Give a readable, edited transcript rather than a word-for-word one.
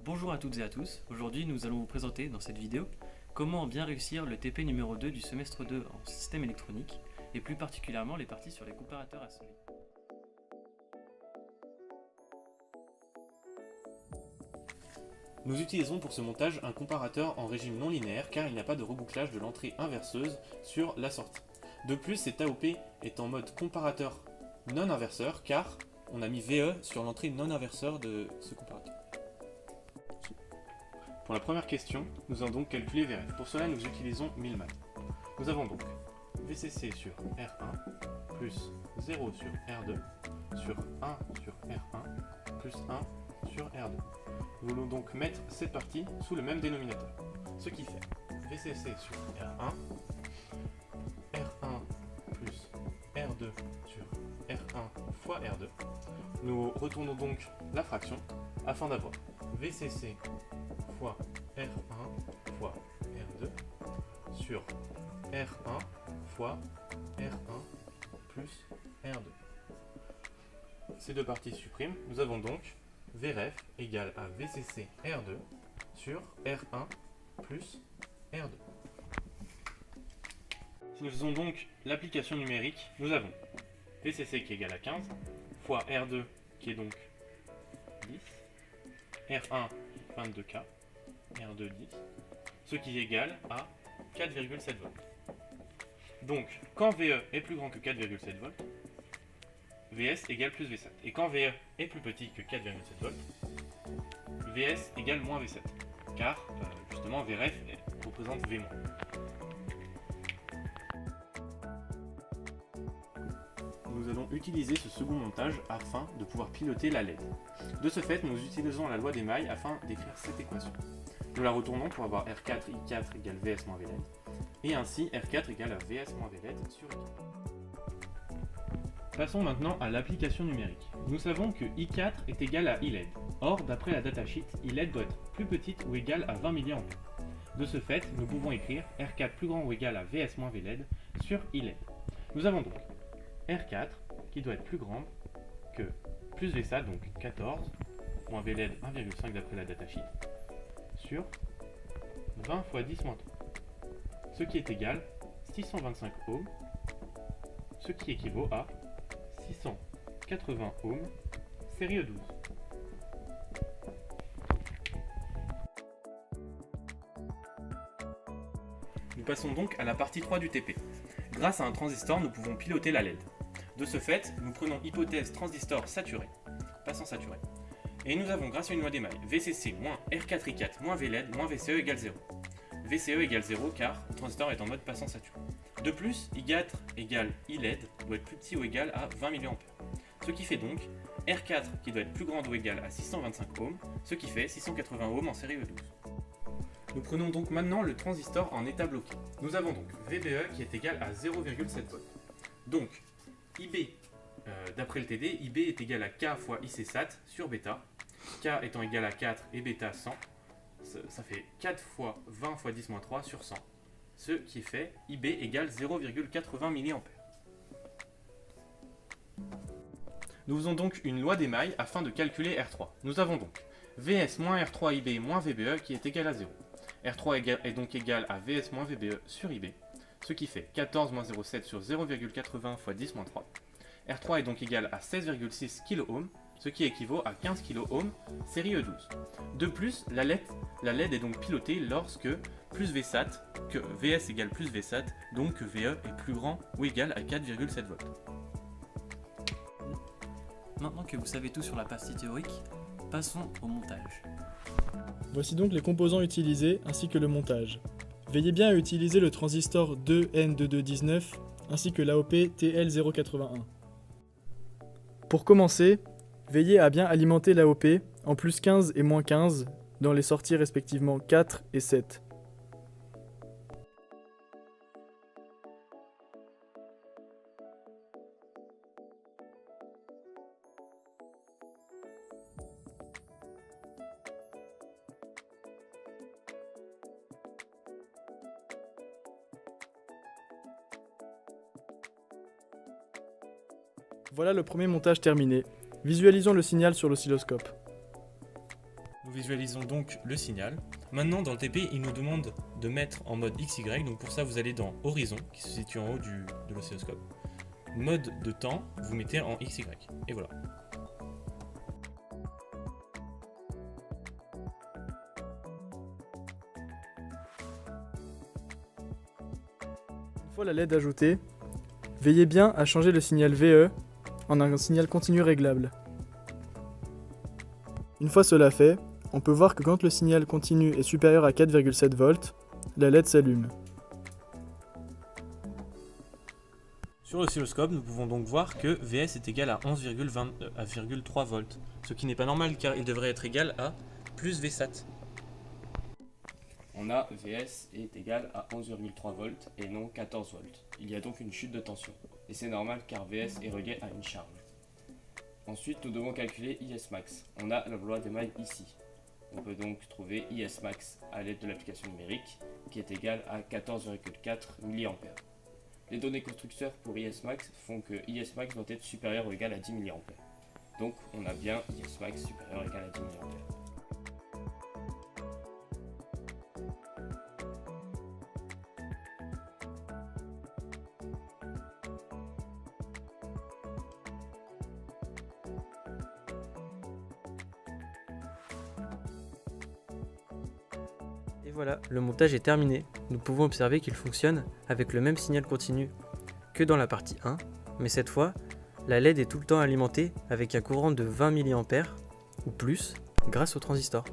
Bonjour à toutes et à tous, aujourd'hui nous allons vous présenter dans cette vidéo comment bien réussir le TP numéro 2 du semestre 2 en système électronique et plus particulièrement les parties sur les comparateurs à seuil. Nous utilisons pour ce montage un comparateur en régime non linéaire car il n'y a pas de rebouclage de l'entrée inverseuse sur la sortie. De plus, cet AOP est en mode comparateur non inverseur car on a mis VE sur l'entrée non inverseur de ce comparateur. Pour la première question, nous allons donc calculer VRF. Pour cela, nous utilisons 1000 maths. Nous avons donc VCC sur R1 plus 0 sur R2 sur 1 sur R1 plus 1 sur R2. Nous voulons donc mettre cette partie sous le même dénominateur. Ce qui fait VCC sur R1, R1 plus R2 sur R1 fois R2. Nous retournons donc la fraction afin d'avoir VCC fois R1 fois R2 sur R1 fois R1 plus R2. Ces deux parties suppriment. Nous avons donc VREF égale à VCC R2 sur R1 plus R2. Si nous faisons donc l'application numérique, nous avons VCC qui est égal à 15 fois R2 qui est donc 10, R1 22K, R2 10, ce qui est égal à 4,7 volts. Donc, quand VE est plus grand que 4,7 volts, VS égale plus V7. Et quand VE est plus petit que 4,7 volts, VS égale moins V7. Car, justement, VREF représente V-. Nous allons utiliser ce second montage afin de pouvoir piloter la LED. De ce fait, nous utilisons la loi des mailles afin d'écrire cette équation. Nous la retournons pour avoir R4 I4 égale VS moins VLED, et ainsi R4 égale à VS moins VLED sur I4. Passons maintenant à l'application numérique. Nous savons que I4 est égal à ILED. Or, d'après la datasheet, ILED doit être plus petite ou égale à 20 mA. De ce fait, nous pouvons écrire R4 plus grand ou égal à VS moins VLED sur ILED. Nous avons donc R4 qui doit être plus grande que plus VSAT, donc 14, moins VLED 1,5 d'après la datasheet, sur 20 fois 10 moins 3, ce qui est égal à 625 ohms, ce qui équivaut à 680 ohms série E12. Nous passons donc à la partie 3 du TP. Grâce à un transistor, nous pouvons piloter la LED. De ce fait, nous prenons hypothèse transistor saturé, passant saturé. Et nous avons, grâce à une loi des mailles, VCC moins R4I4 moins VLED moins VCE égale 0. VCE égale 0 car le transistor est en mode passant saturé. De plus, I4 égale ILED doit être plus petit ou égal à 20 mA. Ce qui fait donc R4 qui doit être plus grande ou égale à 625 ohms, ce qui fait 680 ohms en série E12. Nous prenons donc maintenant le transistor en état bloqué. Nous avons donc VBE qui est égal à 0,7 volts. Donc, IB, d'après le TD, IB est égal à K fois ICSAT sur bêta. K étant égal à 4 et bêta 100, ça fait 4 fois 20 fois 10 moins 3 sur 100. Ce qui fait IB égale 0,80 mA. Nous faisons donc une loi des mailles afin de calculer R3. Nous avons donc VS moins R3 IB moins VBE qui est égal à 0. R3 est donc égal à VS moins VBE sur IB, ce qui fait 14 moins 0,7 sur 0,80 fois 10 moins 3. R3 est donc égal à 16,6 kΩ, ce qui équivaut à 15 kΩ série E12. De plus, la LED est donc pilotée lorsque plus VSAT, que VS égale plus VSAT, donc que VE est plus grand ou égal à 4,7 volts. Maintenant que vous savez tout sur la partie théorique, passons au montage. Voici donc les composants utilisés ainsi que le montage. Veillez bien à utiliser le transistor 2N2219 ainsi que l'AOP TL081. Pour commencer, veillez à bien alimenter l'AOP en plus 15 et moins 15 dans les sorties respectivement 4 et 7. Voilà le premier montage terminé. Visualisons le signal sur l'oscilloscope. Nous visualisons donc le signal. Maintenant, dans le TP, il nous demande de mettre en mode XY. Donc pour ça, vous allez dans Horizon, qui se situe en haut de l'oscilloscope. Mode de temps, vous mettez en XY. Et voilà. Une fois la LED ajoutée, veillez bien à changer le signal VE en un signal continu réglable. Une fois cela fait, on peut voir que quand le signal continu est supérieur à 4,7 volts, la LED s'allume. Sur l'oscilloscope, nous pouvons donc voir que VS est égal à 11,3 volts, ce qui n'est pas normal car il devrait être égal à plus VSAT. On a VS est égal à 11,3 volts et non 14 volts. Il y a donc une chute de tension. Et c'est normal car VS est relié à une charge. Ensuite, nous devons calculer IS max. On a la loi des mailles ici. On peut donc trouver IS max à l'aide de l'application numérique qui est égale à 14,4 mA. Les données constructeurs pour IS max font que IS max doit être supérieur ou égal à 10 mA. Donc on a bien IS max supérieur ou égal à 10 mA. Et voilà, le montage est terminé. Nous pouvons observer qu'il fonctionne avec le même signal continu que dans la partie 1, mais cette fois, la LED est tout le temps alimentée avec un courant de 20 mA ou plus grâce au transistor.